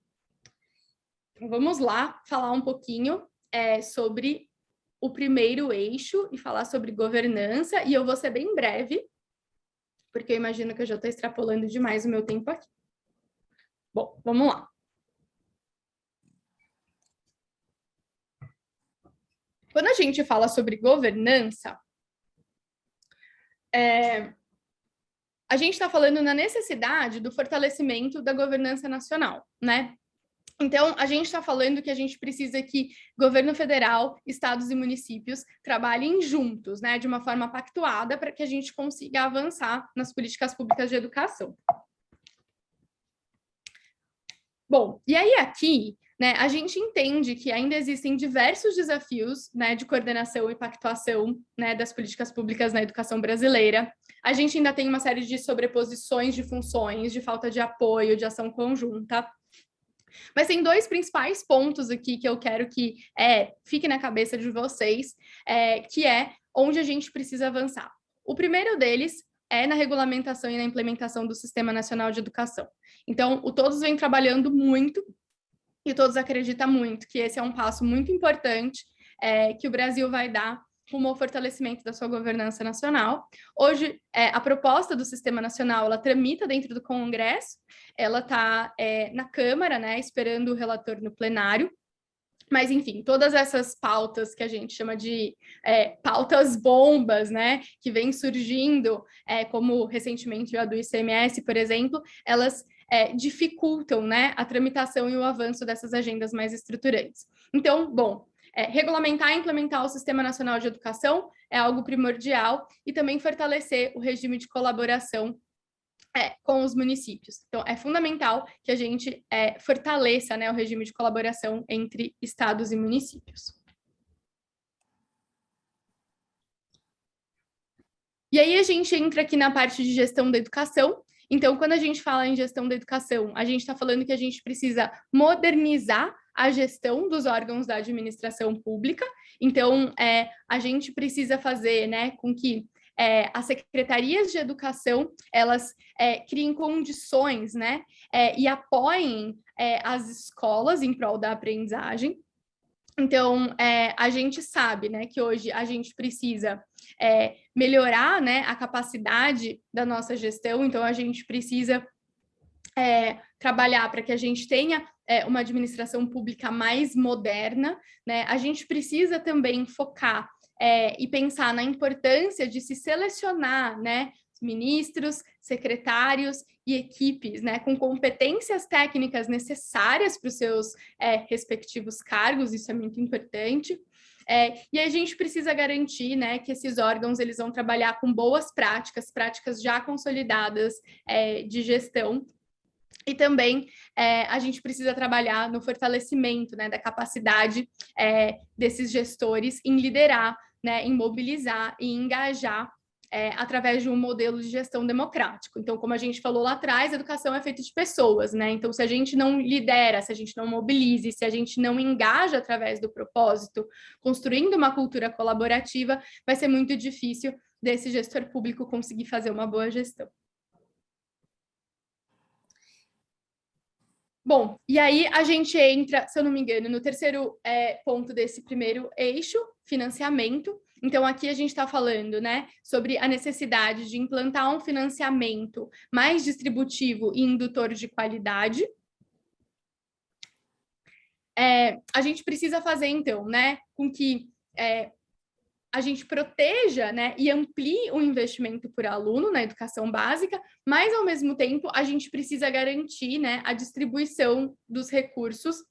Então, vamos lá falar um pouquinho sobre o primeiro eixo e falar sobre governança, e eu vou ser bem breve, porque eu imagino que eu já estou extrapolando demais o meu tempo aqui. Bom, vamos lá. Quando a gente fala sobre governança, a gente está falando na necessidade do fortalecimento da governança nacional, né? Então, a gente está falando que a gente precisa que governo federal, estados e municípios trabalhem juntos, né, de uma forma pactuada para que a gente consiga avançar nas políticas públicas de educação. Bom, e aí aqui, né, a gente entende que ainda existem diversos desafios, né, de coordenação e pactuação, né, das políticas públicas na educação brasileira. A gente ainda tem uma série de sobreposições de funções, de falta de apoio, de ação conjunta. Mas tem 2 principais pontos aqui que eu quero que fique na cabeça de vocês, que é onde a gente precisa avançar. O primeiro deles é na regulamentação e na implementação do Sistema Nacional de Educação. Então, o Todos vem trabalhando muito, e Todos acredita muito que esse é um passo muito importante que o Brasil vai dar rumo ao fortalecimento da sua governança nacional. Hoje, a proposta do Sistema Nacional, ela tramita dentro do Congresso, ela está na Câmara, né, esperando o relator no plenário. Mas, enfim, todas essas pautas que a gente chama de pautas bombas, né, que vem surgindo, como recentemente a do ICMS, por exemplo, elas dificultam, né, a tramitação e o avanço dessas agendas mais estruturantes. Então, bom, regulamentar e implementar o Sistema Nacional de Educação é algo primordial e também fortalecer o regime de colaboração com os municípios. Então, é fundamental que a gente fortaleça, né, o regime de colaboração entre estados e municípios. E aí a gente entra aqui na parte de gestão da educação. Então, quando a gente fala em gestão da educação, a gente está falando que a gente precisa modernizar a gestão dos órgãos da administração pública. Então, a gente precisa fazer, né, com que as secretarias de educação, elas criem condições, né, e apoiem as escolas em prol da aprendizagem. Então, a gente sabe, né, que hoje a gente precisa melhorar, né, a capacidade da nossa gestão, então a gente precisa trabalhar para que a gente tenha uma administração pública mais moderna, né? A gente precisa também focar e pensar na importância de se selecionar, né, ministros, secretários e equipes, né, com competências técnicas necessárias para os seus respectivos cargos, isso é muito importante. E a gente precisa garantir, né, que esses órgãos eles vão trabalhar com boas práticas já consolidadas de gestão. E também a gente precisa trabalhar no fortalecimento, né, da capacidade desses gestores em liderar, né, em mobilizar e engajar através de um modelo de gestão democrático. Então, como a gente falou lá atrás, a educação é feita de pessoas, né? Então, se a gente não lidera, se a gente não mobiliza, se a gente não engaja através do propósito, construindo uma cultura colaborativa, vai ser muito difícil desse gestor público conseguir fazer uma boa gestão. Bom, e aí a gente entra, se eu não me engano, no terceiro ponto desse primeiro eixo, financiamento. Então, aqui a gente está falando, né, sobre a necessidade de implantar um financiamento mais distributivo e indutor de qualidade. A gente precisa fazer, então, né, com que a gente proteja, né, e amplie o investimento por aluno na educação básica, mas, ao mesmo tempo, a gente precisa garantir, né, a distribuição dos recursos,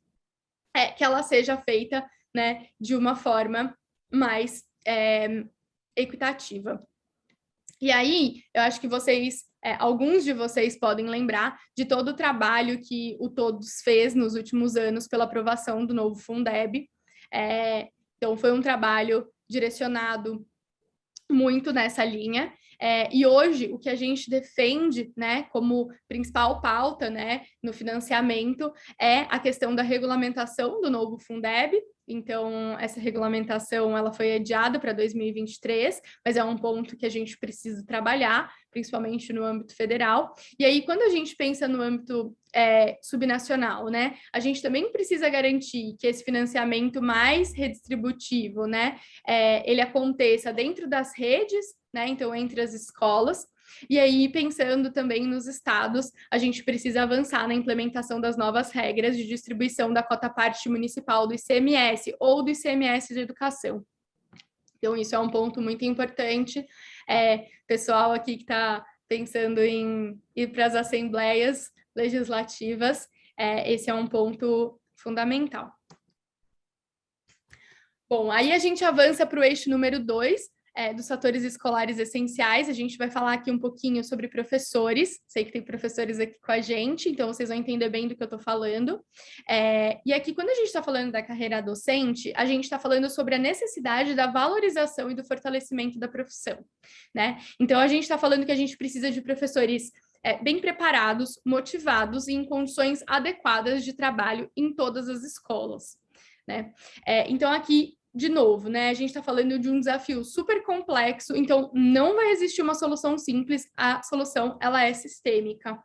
que ela seja feita, né, de uma forma mais equitativa. E aí, eu acho que vocês, alguns de vocês podem lembrar de todo o trabalho que o Todos fez nos últimos anos pela aprovação do novo Fundeb. Então, foi um trabalho direcionado muito nessa linha, e hoje o que a gente defende, né, como principal pauta, né, no financiamento é a questão da regulamentação do novo Fundeb. Então, essa regulamentação ela foi adiada para 2023, mas é um ponto que a gente precisa trabalhar, principalmente no âmbito federal. E aí, quando a gente pensa no âmbito subnacional, né, a gente também precisa garantir que esse financiamento mais redistributivo, né, ele aconteça dentro das redes, né, então entre as escolas. E aí, pensando também nos estados, a gente precisa avançar na implementação das novas regras de distribuição da cota-parte municipal do ICMS ou do ICMS de educação. Então, isso é um ponto muito importante. Pessoal aqui que está pensando em ir para as assembleias legislativas, esse é um ponto fundamental. Bom, aí a gente avança para o eixo número 2, dos fatores escolares essenciais. A gente vai falar aqui um pouquinho sobre professores. Sei que tem professores aqui com a gente, então vocês vão entender bem do que eu estou falando. E aqui, quando a gente está falando da carreira docente, a gente está falando sobre a necessidade da valorização e do fortalecimento da profissão, né? Então, a gente está falando que a gente precisa de professores bem preparados, motivados e em condições adequadas de trabalho em todas as escolas, né? Então, aqui, de novo, né, a gente está falando de um desafio super complexo, então não vai existir uma solução simples, a solução ela é sistêmica.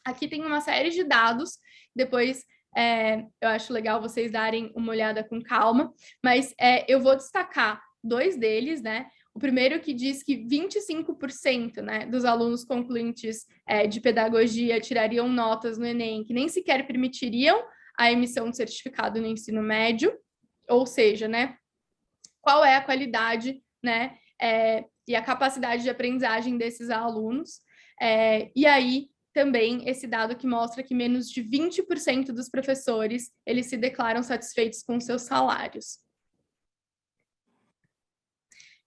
Aqui tem uma série de dados, depois eu acho legal vocês darem uma olhada com calma, mas eu vou destacar 2 deles, né? O primeiro que diz que 25%, né, dos alunos concluintes de pedagogia tirariam notas no Enem que nem sequer permitiriam a emissão de certificado no ensino médio, ou seja, né, qual é a qualidade, né, e a capacidade de aprendizagem desses alunos. E aí, também, esse dado que mostra que menos de 20% dos professores, eles se declaram satisfeitos com seus salários.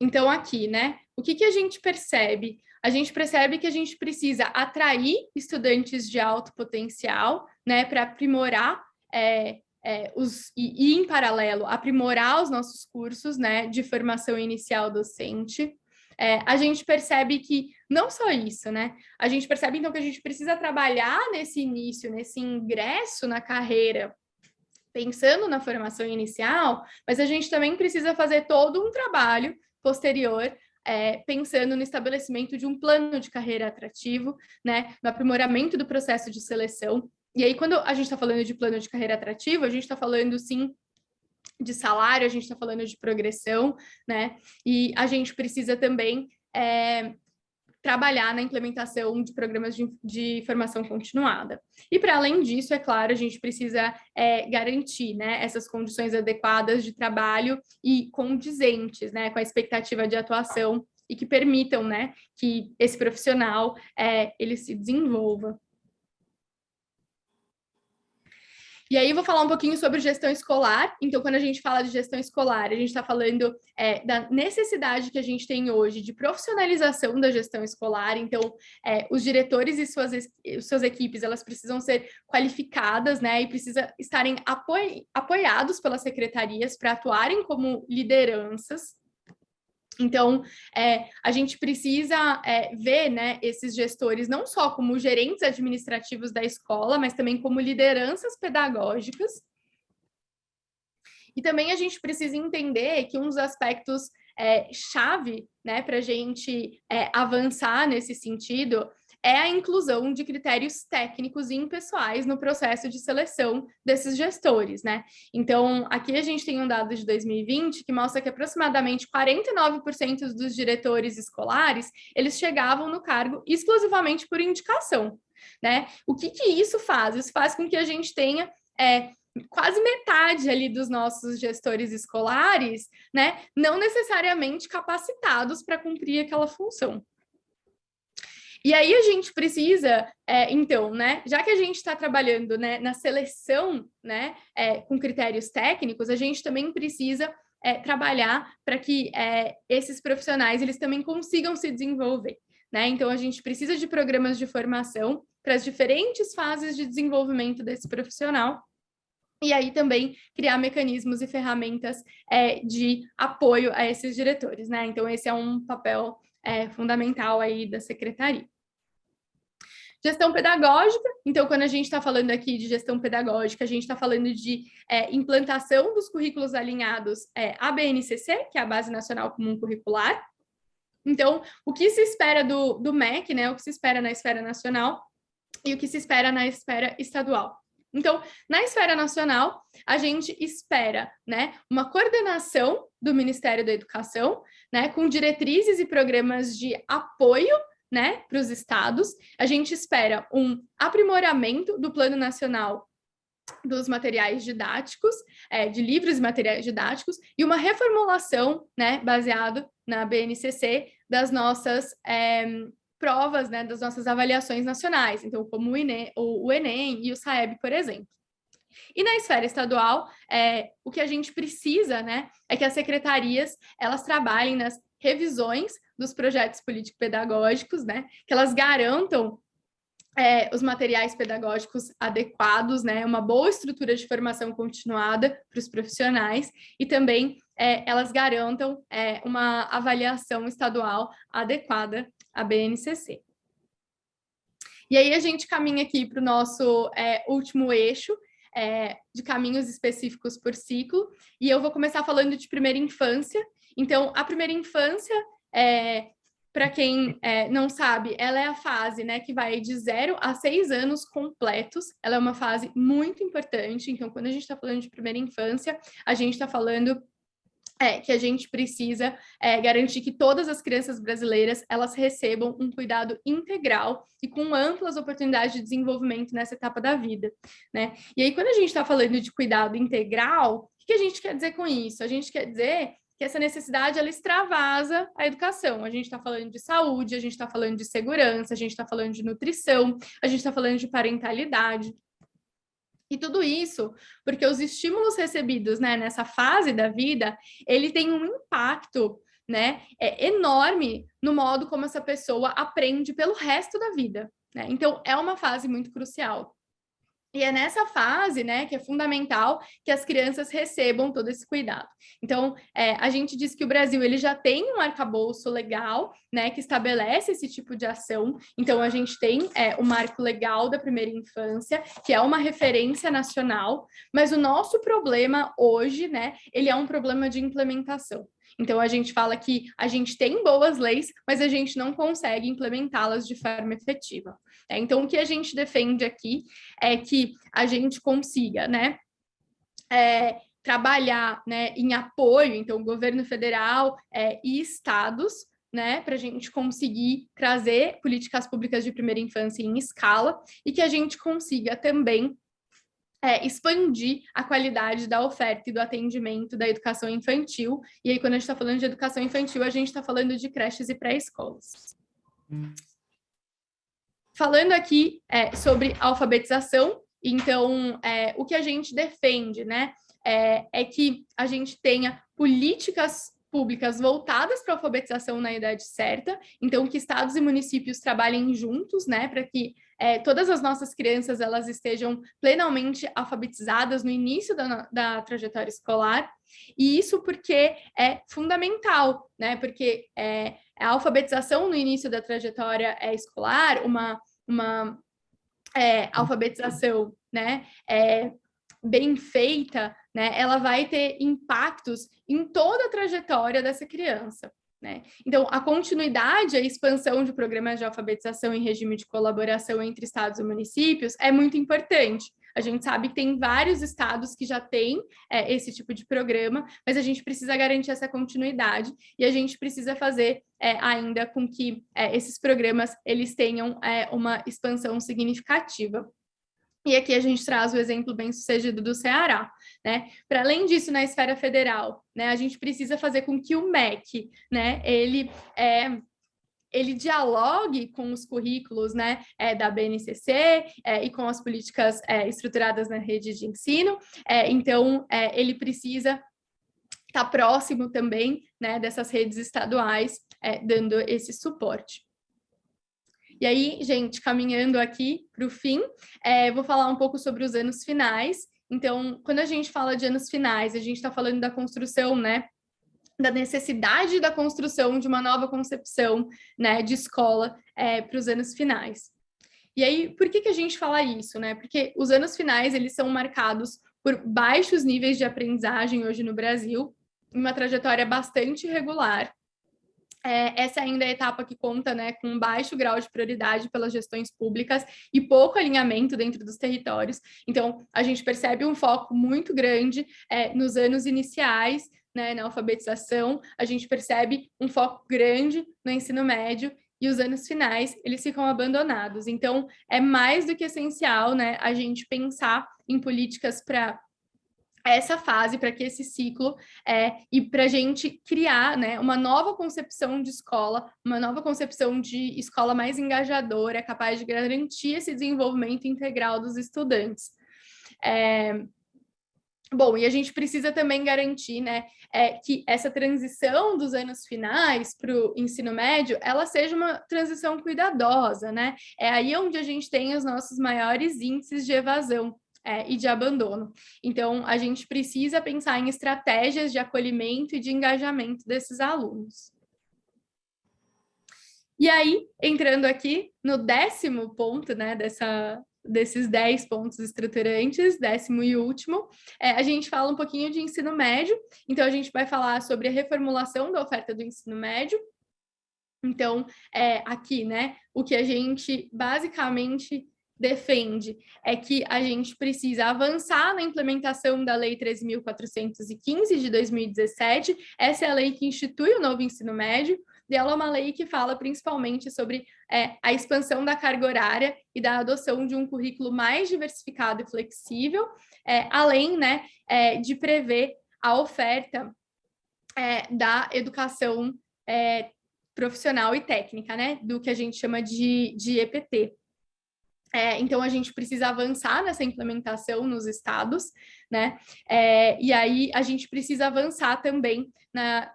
Então, aqui, né, o que a gente percebe? A gente percebe que a gente precisa atrair estudantes de alto potencial, né, para aprimorar e, em paralelo, aprimorar os nossos cursos, né, de formação inicial docente. A gente percebe que, não só isso, né, a gente percebe, então, que a gente precisa trabalhar nesse início, nesse ingresso na carreira, pensando na formação inicial, mas a gente também precisa fazer todo um trabalho posterior, pensando no estabelecimento de um plano de carreira atrativo, né, no aprimoramento do processo de seleção. E aí, quando a gente está falando de plano de carreira atrativo, a gente está falando, sim, de salário, a gente está falando de progressão, né? E a gente precisa também trabalhar na implementação de programas de formação continuada. E, para além disso, é claro, a gente precisa garantir, né, essas condições adequadas de trabalho e condizentes, né, com a expectativa de atuação e que permitam, né, que esse profissional ele se desenvolva. E aí, vou falar um pouquinho sobre gestão escolar. Então, quando a gente fala de gestão escolar, a gente está falando da necessidade que a gente tem hoje de profissionalização da gestão escolar. Então, os diretores e suas equipes, elas precisam ser qualificadas, né? E precisam estarem apoiados pelas secretarias para atuarem como lideranças. Então, a gente precisa ver, né, esses gestores não só como gerentes administrativos da escola, mas também como lideranças pedagógicas. E também a gente precisa entender que um dos aspectos chave, né, para a gente avançar nesse sentido é a inclusão de critérios técnicos e impessoais no processo de seleção desses gestores, né? Então, aqui a gente tem um dado de 2020 que mostra que aproximadamente 49% dos diretores escolares, eles chegavam no cargo exclusivamente por indicação, né? O que isso faz? Isso faz com que a gente tenha quase metade ali dos nossos gestores escolares, né, não necessariamente capacitados para cumprir aquela função. E aí a gente precisa, então, né, já que a gente está trabalhando, né, na seleção, né, com critérios técnicos, a gente também precisa trabalhar para que esses profissionais eles também consigam se desenvolver, né? Então a gente precisa de programas de formação para as diferentes fases de desenvolvimento desse profissional. E aí também criar mecanismos e ferramentas de apoio a esses diretores, né? Então esse é um papel fundamental aí da secretaria. Gestão pedagógica, então quando a gente está falando aqui de gestão pedagógica, a gente está falando de implantação dos currículos alinhados à BNCC, que é a Base Nacional Comum Curricular. Então, o que se espera do MEC, né? O que se espera na esfera nacional e o que se espera na esfera estadual. Então, na esfera nacional, a gente espera, né, uma coordenação do Ministério da Educação, né, com diretrizes e programas de apoio, né, para os estados. A gente espera um aprimoramento do Plano Nacional dos materiais didáticos, de livros e materiais didáticos, e uma reformulação, né, baseado na BNCC, das nossas provas, né, das nossas avaliações nacionais, então como o Enem e o SAEB, por exemplo. E na esfera estadual, o que a gente precisa, né, é que as secretarias, elas trabalhem nas revisões dos projetos político-pedagógicos, né, que elas garantam os materiais pedagógicos adequados, né, uma boa estrutura de formação continuada para os profissionais e também elas garantam uma avaliação estadual adequada à BNCC. E aí a gente caminha aqui para o nosso último eixo, de caminhos específicos por ciclo, e eu vou começar falando de primeira infância. Então, a primeira infância, para quem não sabe, ela é a fase, né, que vai de 0 a 6 anos completos. Ela é uma fase muito importante. Então, quando a gente está falando de primeira infância, a gente está falando que a gente precisa garantir que todas as crianças brasileiras elas recebam um cuidado integral e com amplas oportunidades de desenvolvimento nessa etapa da vida, né? E aí, quando a gente está falando de cuidado integral, o que a gente quer dizer com isso? A gente quer dizer que essa necessidade, ela extravasa a educação. A gente está falando de saúde, a gente está falando de segurança, a gente está falando de nutrição, a gente está falando de parentalidade. E tudo isso porque os estímulos recebidos, né, nessa fase da vida, ele tem um impacto, né, enorme no modo como essa pessoa aprende pelo resto da vida, né? Então, é uma fase muito crucial. E é nessa fase, né, que é fundamental que as crianças recebam todo esse cuidado. Então, a gente diz que o Brasil ele já tem um arcabouço legal, né, que estabelece esse tipo de ação. Então, a gente tem o Marco Legal da Primeira Infância, que é uma referência nacional, mas o nosso problema hoje, né, ele é um problema de implementação. Então, a gente fala que a gente tem boas leis, mas a gente não consegue implementá-las de forma efetiva. Então, o que a gente defende aqui é que a gente consiga, né, trabalhar, né, em apoio, então, governo federal e estados, né, para a gente conseguir trazer políticas públicas de primeira infância em escala e que a gente consiga também expandir a qualidade da oferta e do atendimento da educação infantil. E aí, quando a gente está falando de educação infantil, a gente está falando de creches e pré-escolas. Falando aqui sobre alfabetização, então, o que a gente defende, né, é que a gente tenha políticas públicas voltadas para a alfabetização na idade certa, então que estados e municípios trabalhem juntos, né, para que todas as nossas crianças elas estejam plenamente alfabetizadas no início da trajetória escolar, e isso porque é fundamental, né, porque a alfabetização no início da trajetória escolar, uma alfabetização, né, bem feita, né, ela vai ter impactos em toda a trajetória dessa criança, né? Então, a continuidade, a expansão de programas de alfabetização em regime de colaboração entre estados e municípios é muito importante. A gente sabe que tem vários estados que já têm esse tipo de programa, mas a gente precisa garantir essa continuidade e a gente precisa fazer ainda com que esses programas eles tenham uma expansão significativa. E aqui a gente traz o exemplo bem-sucedido do Ceará, né? Para além disso, na esfera federal, né, a gente precisa fazer com que o MEC, né, ele dialogue com os currículos, né, da BNCC e com as políticas estruturadas na rede de ensino. Então, ele precisa estar próximo também, né, dessas redes estaduais, dando esse suporte. E aí, gente, caminhando aqui para o fim, vou falar um pouco sobre os anos finais. Então, quando a gente fala de anos finais, a gente está falando da construção, né, da necessidade da construção de uma nova concepção, né, de escola para os anos finais. E aí, por que a gente fala isso, né? Porque os anos finais, eles são marcados por baixos níveis de aprendizagem hoje no Brasil, uma trajetória bastante irregular. Essa ainda é a etapa que conta, né, com um baixo grau de prioridade pelas gestões públicas e pouco alinhamento dentro dos territórios. Então, a gente percebe um foco muito grande nos anos iniciais, né, na alfabetização, a gente percebe um foco grande no ensino médio e os anos finais, eles ficam abandonados. Então, é mais do que essencial, né, a gente pensar em políticas para essa fase, para que esse ciclo e para a gente criar, né, uma nova concepção de escola, uma nova concepção de escola mais engajadora, capaz de garantir esse desenvolvimento integral dos estudantes. Bom, e a gente precisa também garantir, né, que essa transição dos anos finais para o ensino médio, ela seja uma transição cuidadosa, né? É aí onde a gente tem os nossos maiores índices de evasão e de abandono. Então, a gente precisa pensar em estratégias de acolhimento e de engajamento desses alunos. E aí, entrando aqui no 10º ponto, né, desses 10 pontos estruturantes, 10º e último, a gente fala um pouquinho de ensino médio. Então, a gente vai falar sobre a reformulação da oferta do ensino médio. Então, aqui, né, o que a gente basicamente defende é que a gente precisa avançar na implementação da Lei 13.415 de 2017. Essa é a lei que institui o novo ensino médio, e ela é uma lei que fala principalmente sobre a expansão da carga horária e da adoção de um currículo mais diversificado e flexível, além, né, de prever a oferta da educação profissional e técnica, né, do que a gente chama de EPT. Então, a gente precisa avançar nessa implementação nos estados, né? E aí, a gente precisa avançar também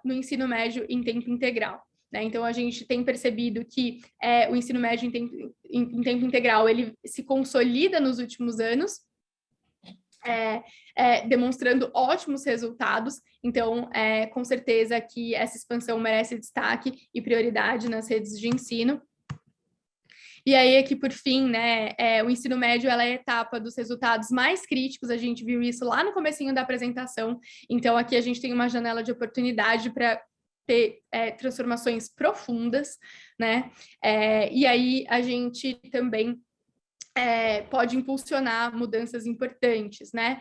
no ensino médio em tempo integral, né? Então, a gente tem percebido que o ensino médio em tempo integral, ele se consolida nos últimos anos, demonstrando ótimos resultados. Então, com certeza que essa expansão merece destaque e prioridade nas redes de ensino. E aí, aqui, por fim, né, o ensino médio, ela é a etapa dos resultados mais críticos, a gente viu isso lá no comecinho da apresentação. Então, aqui a gente tem uma janela de oportunidade para ter transformações profundas, né? E aí, a gente também pode impulsionar mudanças importantes, né?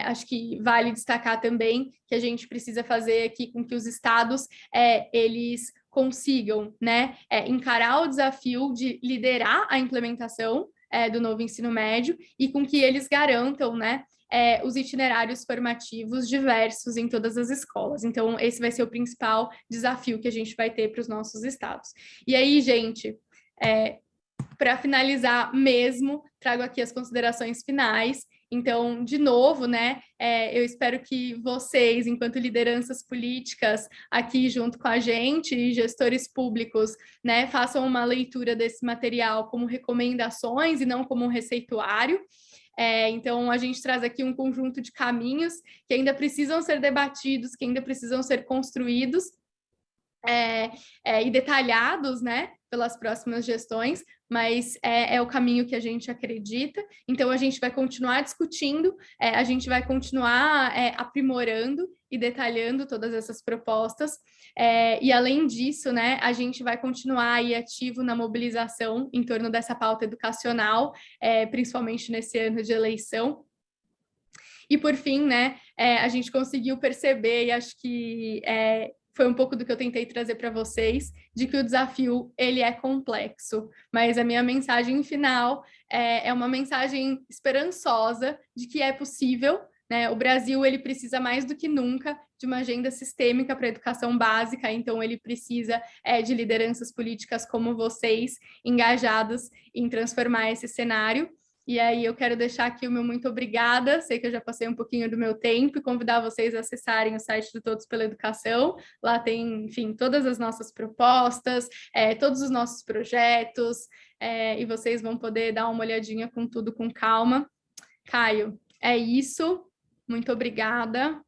Acho que vale destacar também que a gente precisa fazer aqui com que os estados, eles consigam, né, encarar o desafio de liderar a implementação do novo ensino médio e com que eles garantam, né, os itinerários formativos diversos em todas as escolas. Então, esse vai ser o principal desafio que a gente vai ter para os nossos estados. E aí, gente, para finalizar mesmo, trago aqui as considerações finais. Então, de novo, né, eu espero que vocês, enquanto lideranças políticas aqui junto com a gente, e gestores públicos, né, façam uma leitura desse material como recomendações e não como um receituário. Então, a gente traz aqui um conjunto de caminhos que ainda precisam ser debatidos, que ainda precisam ser construídos e detalhados, né, pelas próximas gestões, mas é o caminho que a gente acredita. Então, a gente vai continuar discutindo, a gente vai continuar aprimorando e detalhando todas essas propostas, e além disso, né, a gente vai continuar aí ativo na mobilização em torno dessa pauta educacional, principalmente nesse ano de eleição. E, por fim, né, a gente conseguiu perceber, e acho que foi um pouco do que eu tentei trazer para vocês, de que o desafio, ele é complexo, mas a minha mensagem final é uma mensagem esperançosa de que é possível, né? O Brasil, ele precisa mais do que nunca de uma agenda sistêmica para a educação básica, então ele precisa de lideranças políticas como vocês, engajados em transformar esse cenário. E aí eu quero deixar aqui o meu muito obrigada, sei que eu já passei um pouquinho do meu tempo, e convidar vocês a acessarem o site do Todos pela Educação. Lá tem, enfim, todas as nossas propostas, todos os nossos projetos, e vocês vão poder dar uma olhadinha com tudo com calma. Caio, é isso. Muito obrigada.